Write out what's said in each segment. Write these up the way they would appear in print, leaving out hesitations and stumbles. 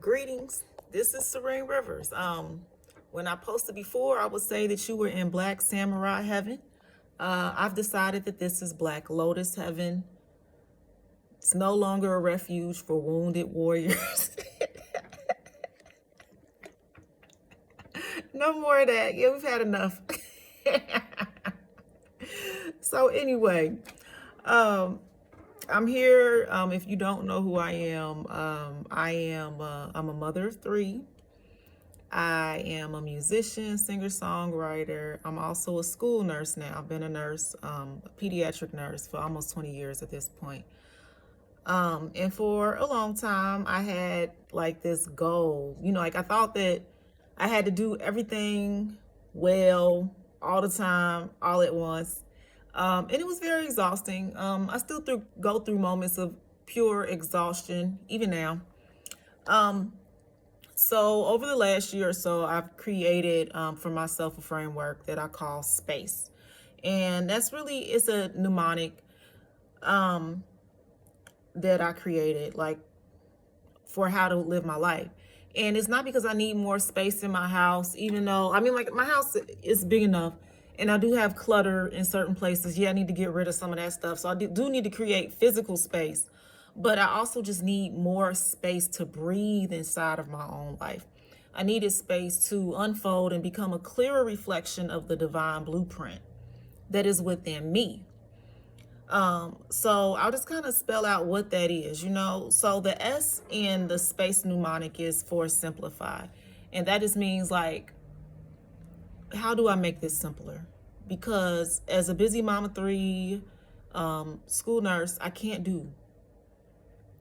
Greetings. This is Serene Rivers. When I posted before, I would say that you were in Black Samurai Heaven. I've decided that this is Black Lotus Heaven. It's no longer a refuge for wounded warriors. No more of that. Yeah, we've had enough. So anyway, I'm here. If you don't know who I am, I'm a mother of three. I am a musician, singer-songwriter. I'm also a school nurse now. I've been a nurse, a pediatric nurse for almost 20 years at this point. And for a long time, I had like this goal, like I thought that I had to do everything well, all the time, all at once. And it was very exhausting. I still go through moments of pure exhaustion, even now. So over the last year or so, I've created for myself a framework that I call S.P.A.C.E. And it's a mnemonic that I created like for how to live my life. And it's not because I need more space in my house, even though, like my house is big enough and I do have clutter in certain places. Yeah, I need to get rid of some of that stuff. So I do need to create physical space, but I also just need more space to breathe inside of my own life. I needed space to unfold and become a clearer reflection of the divine blueprint that is within me. So I'll just kind of spell out what that is, So the S in the S.P.A.C.E. mnemonic is for simplify. And that just means like, how do I make this simpler? Because as a busy mama three, school nurse, I can't do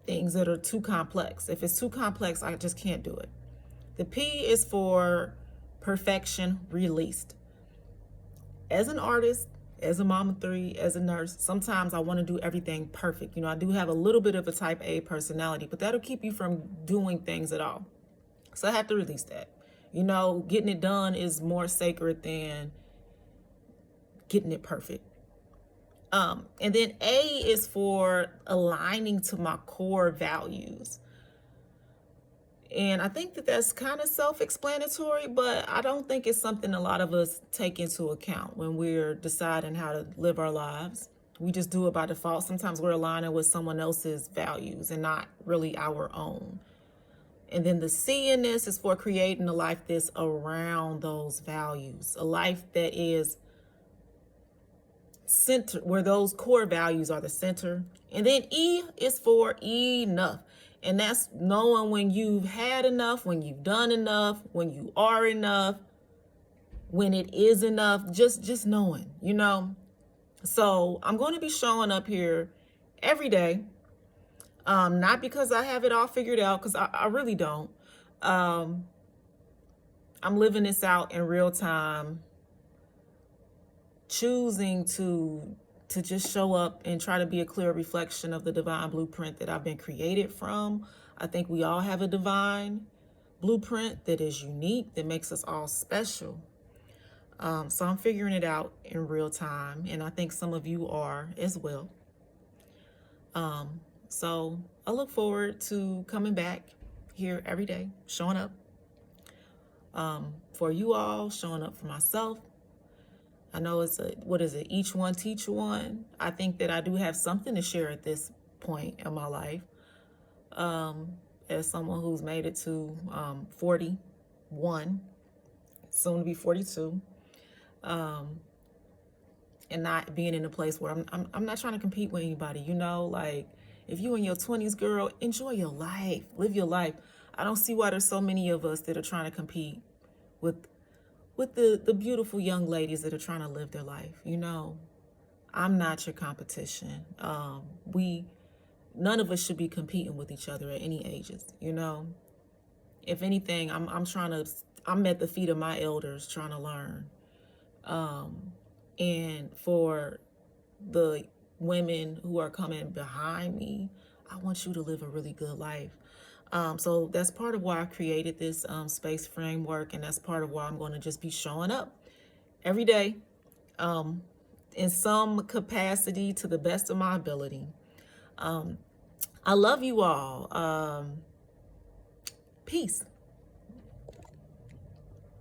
things that are too complex. If it's too complex, I just can't do it. The P is for perfection released. As an artist, as a mama three, as a nurse, sometimes I want to do everything perfect. I do have a little bit of a type A personality, but that'll keep you from doing things at all. So I have to release that. Getting it done is more sacred than getting it perfect. And then A is for aligning to my core values. And I think that that's kind of self-explanatory, but I don't think it's something a lot of us take into account when we're deciding how to live our lives. We just do it by default. Sometimes we're aligning with someone else's values and not really our own. And then the C in this is for creating a life that's around those values, a life that is center, where those core values are the center. And then E is for enough. And that's knowing when you've had enough, when you've done enough, when you are enough, when it is enough, just knowing, So I'm going to be showing up here every day. Not because I have it all figured out, because I really don't. I'm living this out in real time, choosing to just show up and try to be a clear reflection of the divine blueprint that I've been created from. I think we all have a divine blueprint that is unique, that makes us all special. So I'm figuring it out in real time, and I think some of you are as well. So I look forward to coming back here every day, showing up for you all, showing up for myself. I know it's each one teach one. I think that I do have something to share at this point in my life. As someone who's made it to 41, soon to be 42, and not being in a place where I'm not trying to compete with anybody. Like if you in your 20s, girl, enjoy your life, live your life. I don't see why there's so many of us that are trying to compete with the beautiful young ladies that are trying to live their life. I'm not your competition. None of us should be competing with each other at any ages. If anything, I'm at the feet of my elders trying to learn. And for the women who are coming behind me, I want you to live a really good life. So that's part of why I created this space framework, and that's part of why I'm going to just be showing up every day in some capacity to the best of my ability. I love you all. Peace.